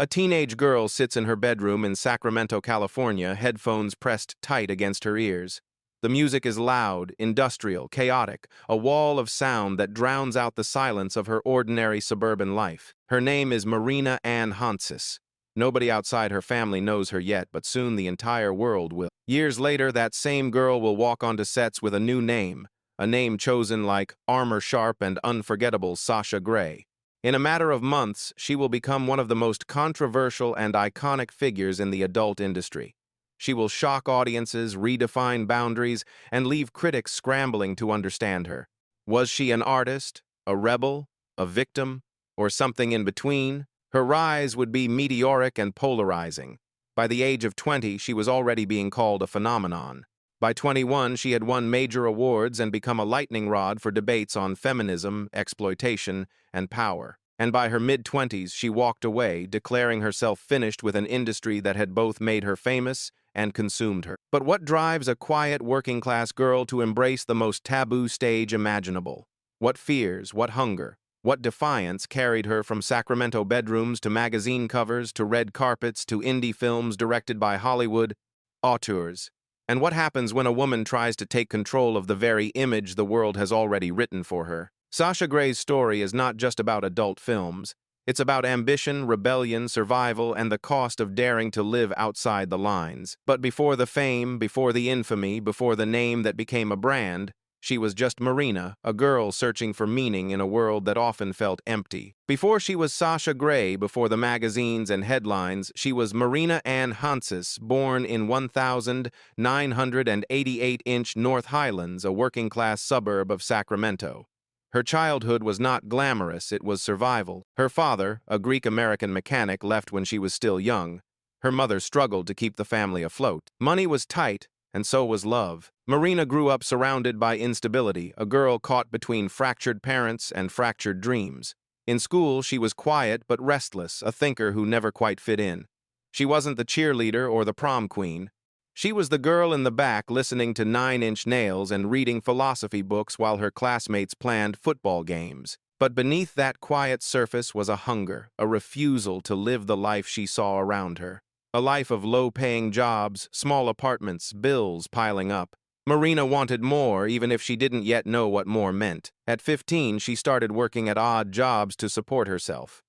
A teenage girl sits in her bedroom in Sacramento, California, headphones pressed tight against her ears. The music is loud, industrial, chaotic, a wall of sound that drowns out the silence of her ordinary suburban life. Her name is Marina Ann Hansis. Nobody outside her family knows her yet, but soon the entire world will. Years later, that same girl will walk onto sets with a new name, a name chosen like armor-sharp and unforgettable Sasha Grey. In a matter of months, she will become one of the most controversial and iconic figures in the adult industry. She will shock audiences, redefine boundaries, and leave critics scrambling to understand her. Was she an artist, a rebel, a victim, or something in between? Her rise would be meteoric and polarizing. By the age of 20, she was already being called a phenomenon. By 21, she had won major awards and become a lightning rod for debates on feminism, exploitation, and power. And by her mid-20s, she walked away, declaring herself finished with an industry that had both made her famous and consumed her. But what drives a quiet working-class girl to embrace the most taboo stage imaginable? What fears, what hunger, what defiance carried her from Sacramento bedrooms to magazine covers to red carpets to indie films directed by Hollywood auteurs? And what happens when a woman tries to take control of the very image the world has already written for her? Sasha Grey's story is not just about adult films. It's about ambition, rebellion, survival, and the cost of daring to live outside the lines. But before the fame, before the infamy, before the name that became a brand, she was just Marina, a girl searching for meaning in a world that often felt empty. Before she was Sasha Grey, before the magazines and headlines, she was Marina Ann Hansis, born in 1988-inch North Highlands, a working-class suburb of Sacramento. Her childhood was not glamorous, it was survival. Her father, a Greek-American mechanic, left when she was still young. Her mother struggled to keep the family afloat. Money was tight, and so was love. Marina grew up surrounded by instability, a girl caught between fractured parents and fractured dreams. In school, she was quiet but restless, a thinker who never quite fit in. She wasn't the cheerleader or the prom queen. She was the girl in the back listening to 9-Inch Nails and reading philosophy books while her classmates planned football games. But beneath that quiet surface was a hunger, a refusal to live the life she saw around her. A life of low-paying jobs, small apartments, bills piling up. Marina wanted more, even if she didn't yet know what more meant. At 15, she started working at odd jobs to support herself.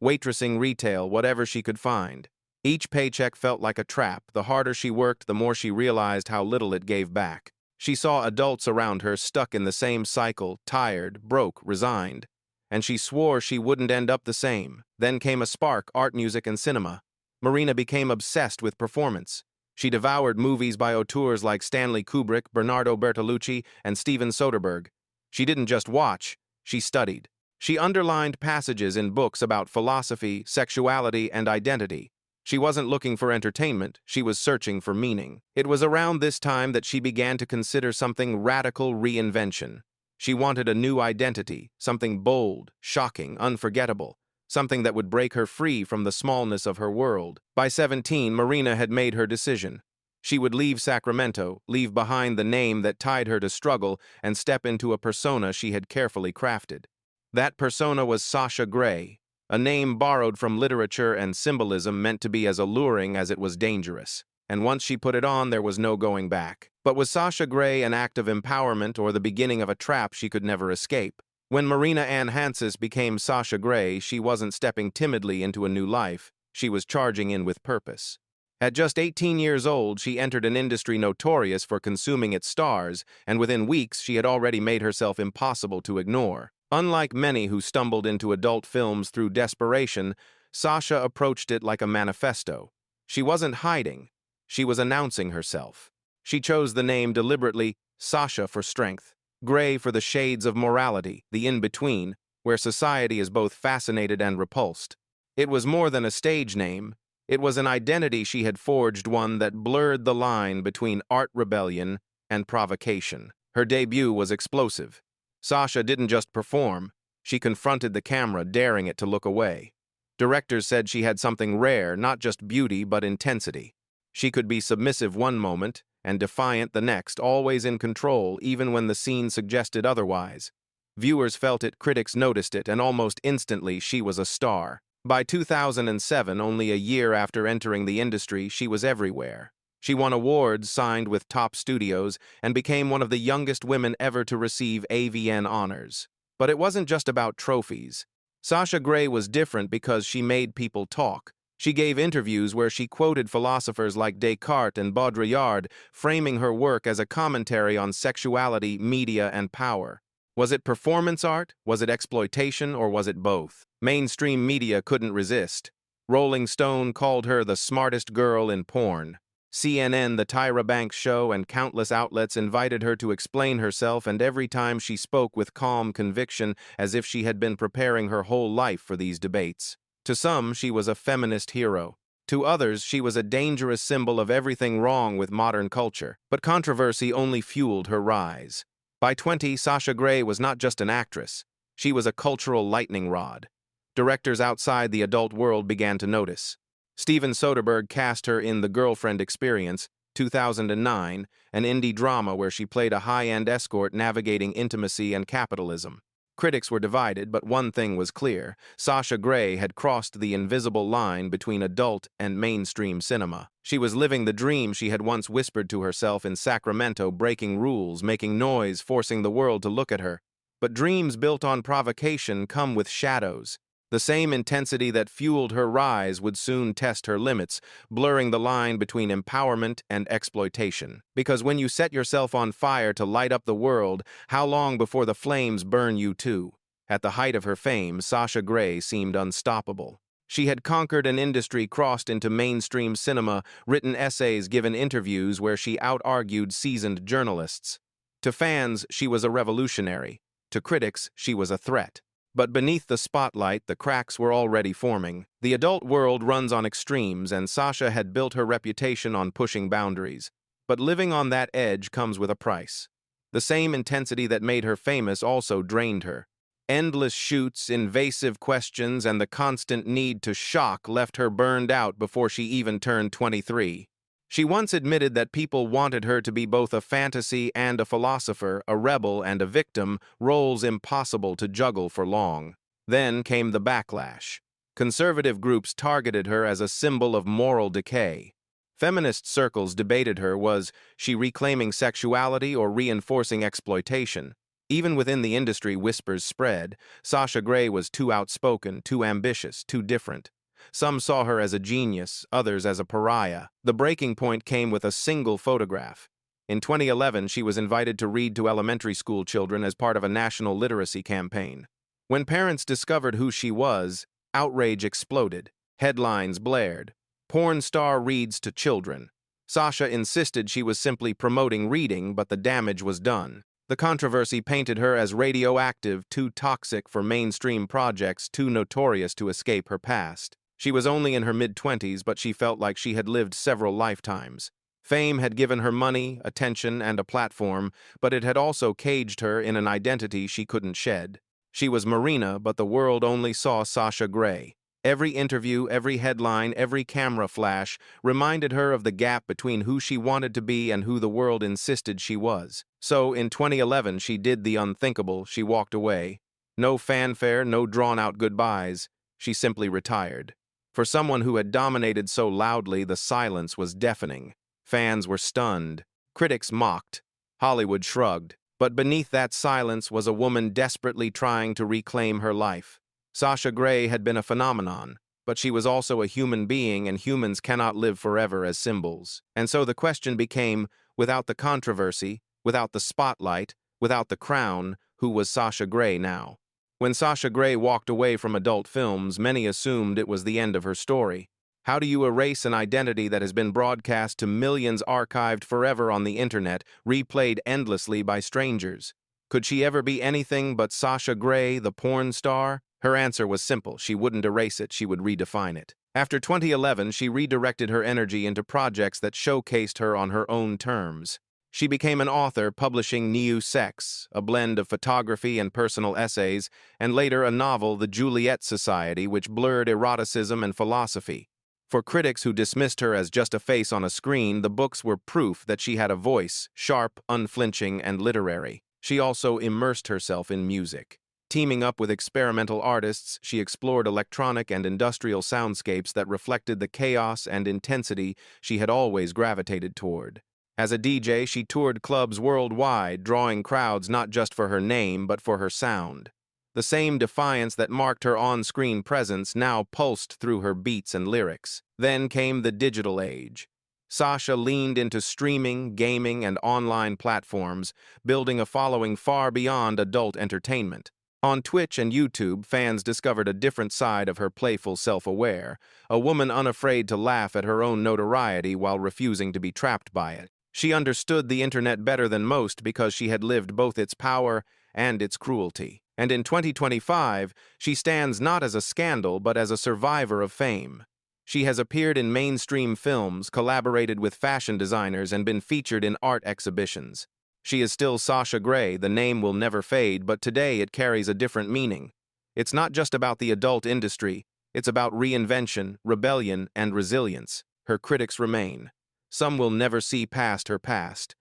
Waitressing, retail, whatever she could find. Each paycheck felt like a trap. The harder she worked, the more she realized how little it gave back. She saw adults around her stuck in the same cycle, tired, broke, resigned. And she swore she wouldn't end up the same. Then came a spark, art, music, and cinema. Marina became obsessed with performance. She devoured movies by auteurs like Stanley Kubrick, Bernardo Bertolucci, and Steven Soderbergh. She didn't just watch, she studied. She underlined passages in books about philosophy, sexuality, and identity. She wasn't looking for entertainment, she was searching for meaning. It was around this time that she began to consider something radical: reinvention. She wanted a new identity, something bold, shocking, unforgettable. Something that would break her free from the smallness of her world. By 17, Marina had made her decision. She would leave Sacramento, leave behind the name that tied her to struggle, and step into a persona she had carefully crafted. That persona was Sasha Grey, a name borrowed from literature and symbolism meant to be as alluring as it was dangerous. And once she put it on, there was no going back. But was Sasha Grey an act of empowerment or the beginning of a trap she could never escape? When Marina Ann Hansis became Sasha Grey, she wasn't stepping timidly into a new life, she was charging in with purpose. At just 18 years old, she entered an industry notorious for consuming its stars, and within weeks she had already made herself impossible to ignore. Unlike many who stumbled into adult films through desperation, Sasha approached it like a manifesto. She wasn't hiding, she was announcing herself. She chose the name deliberately, Sasha for strength. Grey for the shades of morality, the in-between, where society is both fascinated and repulsed. It was more than a stage name. It was an identity she had forged, one that blurred the line between art rebellion and provocation. Her debut was explosive. Sasha didn't just perform, she confronted the camera, daring it to look away. Directors said she had something rare, not just beauty, but intensity. She could be submissive one moment, and defiant the next, always in control, even when the scene suggested otherwise. Viewers felt it, critics noticed it, and almost instantly she was a star. By 2007, only a year after entering the industry, she was everywhere. She won awards, signed with top studios, and became one of the youngest women ever to receive AVN honors. But it wasn't just about trophies. Sasha Grey was different because she made people talk. She gave interviews where she quoted philosophers like Descartes and Baudrillard, framing her work as a commentary on sexuality, media, and power. Was it performance art, was it exploitation, or was it both? Mainstream media couldn't resist. Rolling Stone called her the smartest girl in porn. CNN, The Tyra Banks Show, and countless outlets invited her to explain herself, and every time she spoke with calm conviction, as if she had been preparing her whole life for these debates. To some, she was a feminist hero. To others, she was a dangerous symbol of everything wrong with modern culture. But controversy only fueled her rise. By 20, Sasha Grey was not just an actress. She was a cultural lightning rod. Directors outside the adult world began to notice. Steven Soderbergh cast her in The Girlfriend Experience, 2009, an indie drama where she played a high-end escort navigating intimacy and capitalism. Critics were divided, but one thing was clear. Sasha Grey had crossed the invisible line between adult and mainstream cinema. She was living the dream she had once whispered to herself in Sacramento, breaking rules, making noise, forcing the world to look at her. But dreams built on provocation come with shadows. The same intensity that fueled her rise would soon test her limits, blurring the line between empowerment and exploitation. Because when you set yourself on fire to light up the world, how long before the flames burn you too? At the height of her fame, Sasha Grey seemed unstoppable. She had conquered an industry, crossed into mainstream cinema, written essays, given interviews where she out-argued seasoned journalists. To fans, she was a revolutionary. To critics, she was a threat. But beneath the spotlight, the cracks were already forming. The adult world runs on extremes, and Sasha had built her reputation on pushing boundaries. But living on that edge comes with a price. The same intensity that made her famous also drained her. Endless shoots, invasive questions, and the constant need to shock left her burned out before she even turned 23. She once admitted that people wanted her to be both a fantasy and a philosopher, a rebel and a victim, roles impossible to juggle for long. Then came the backlash. Conservative groups targeted her as a symbol of moral decay. Feminist circles debated her: was she reclaiming sexuality or reinforcing exploitation? Even within the industry, whispers spread. Sasha Grey was too outspoken, too ambitious, too different. Some saw her as a genius, others as a pariah. The breaking point came with a single photograph. In 2011, she was invited to read to elementary school children as part of a national literacy campaign. When parents discovered who she was, outrage exploded. Headlines blared. "Porn star reads to children." Sasha insisted she was simply promoting reading, but the damage was done. The controversy painted her as radioactive, too toxic for mainstream projects, too notorious to escape her past. She was only in her mid-20s, but she felt like she had lived several lifetimes. Fame had given her money, attention, and a platform, but it had also caged her in an identity she couldn't shed. She was Marina, but the world only saw Sasha Grey. Every interview, every headline, every camera flash reminded her of the gap between who she wanted to be and who the world insisted she was. So, in 2011, she did the unthinkable. She walked away. No fanfare, no drawn-out goodbyes. She simply retired. For someone who had dominated so loudly, the silence was deafening. Fans were stunned. Critics mocked. Hollywood shrugged. But beneath that silence was a woman desperately trying to reclaim her life. Sasha Grey had been a phenomenon, but she was also a human being, and humans cannot live forever as symbols. And so the question became, without the controversy, without the spotlight, without the crown, who was Sasha Grey now? When Sasha Grey walked away from adult films, many assumed it was the end of her story. How do you erase an identity that has been broadcast to millions, archived forever on the internet, replayed endlessly by strangers? Could she ever be anything but Sasha Grey, the porn star? Her answer was simple. She wouldn't erase it, she would redefine it. After 2011, she redirected her energy into projects that showcased her on her own terms. She became an author, publishing New Sex, a blend of photography and personal essays, and later a novel, The Juliet Society, which blurred eroticism and philosophy. For critics who dismissed her as just a face on a screen, the books were proof that she had a voice, sharp, unflinching, and literary. She also immersed herself in music. Teaming up with experimental artists, she explored electronic and industrial soundscapes that reflected the chaos and intensity she had always gravitated toward. As a DJ, she toured clubs worldwide, drawing crowds not just for her name but for her sound. The same defiance that marked her on-screen presence now pulsed through her beats and lyrics. Then came the digital age. Sasha leaned into streaming, gaming, and online platforms, building a following far beyond adult entertainment. On Twitch and YouTube, fans discovered a different side of her playful self-aware, a woman unafraid to laugh at her own notoriety while refusing to be trapped by it. She understood the internet better than most because she had lived both its power and its cruelty. And in 2025, she stands not as a scandal but as a survivor of fame. She has appeared in mainstream films, collaborated with fashion designers, and been featured in art exhibitions. She is still Sasha Grey, the name will never fade, but today it carries a different meaning. It's not just about the adult industry, it's about reinvention, rebellion, and resilience. Her critics remain. Some will never see past her past,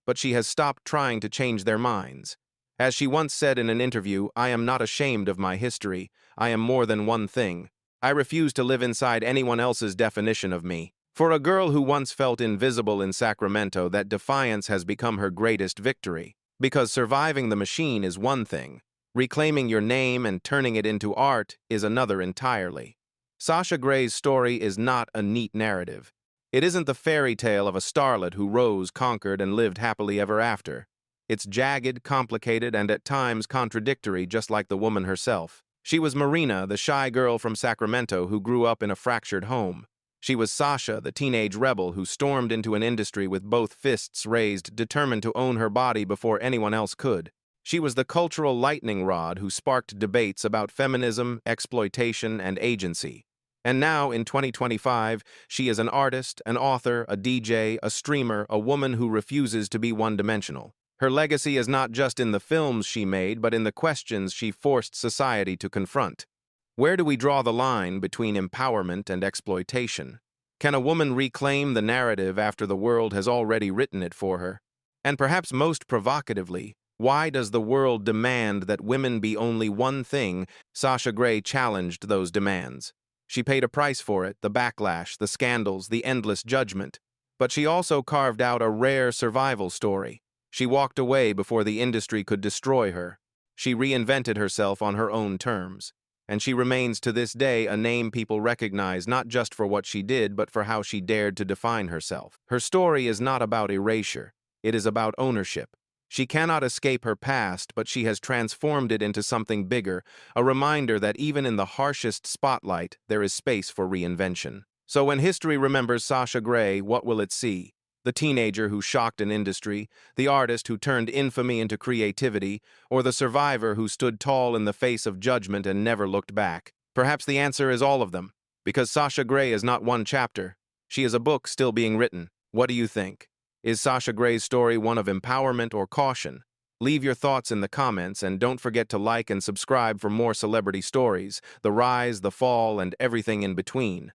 but she has stopped trying to change their minds. As she once said in an interview, "I am not ashamed of my history. I am more than one thing. I refuse to live inside anyone else's definition of me." For a girl who once felt invisible in Sacramento, that defiance has become her greatest victory. Because surviving the machine is one thing, reclaiming your name and turning it into art is another entirely. Sasha Grey's story is not a neat narrative. It isn't the fairy tale of a starlet who rose, conquered, and lived happily ever after. It's jagged, complicated, and at times contradictory, just like the woman herself. She was Marina, the shy girl from Sacramento who grew up in a fractured home. She was Sasha, the teenage rebel who stormed into an industry with both fists raised, determined to own her body before anyone else could. She was the cultural lightning rod who sparked debates about feminism, exploitation, and agency. And now, in 2025, she is an artist, an author, a DJ, a streamer, a woman who refuses to be one-dimensional. Her legacy is not just in the films she made, but in the questions she forced society to confront. Where do we draw the line between empowerment and exploitation? Can a woman reclaim the narrative after the world has already written it for her? And perhaps most provocatively, why does the world demand that women be only one thing? Sasha Grey challenged those demands. She paid a price for it, the backlash, the scandals, the endless judgment. But she also carved out a rare survival story. She walked away before the industry could destroy her. She reinvented herself on her own terms. And she remains to this day a name people recognize not just for what she did, but for how she dared to define herself. Her story is not about erasure. It is about ownership. She cannot escape her past, but she has transformed it into something bigger, a reminder that even in the harshest spotlight, there is space for reinvention. So when history remembers Sasha Grey, what will it see? The teenager who shocked an industry, the artist who turned infamy into creativity, or the survivor who stood tall in the face of judgment and never looked back? Perhaps the answer is all of them, because Sasha Grey is not one chapter. She is a book still being written. What do you think? Is Sasha Grey's story one of empowerment or caution? Leave your thoughts in the comments, and don't forget to like and subscribe for more celebrity stories, the rise, the fall, and everything in between.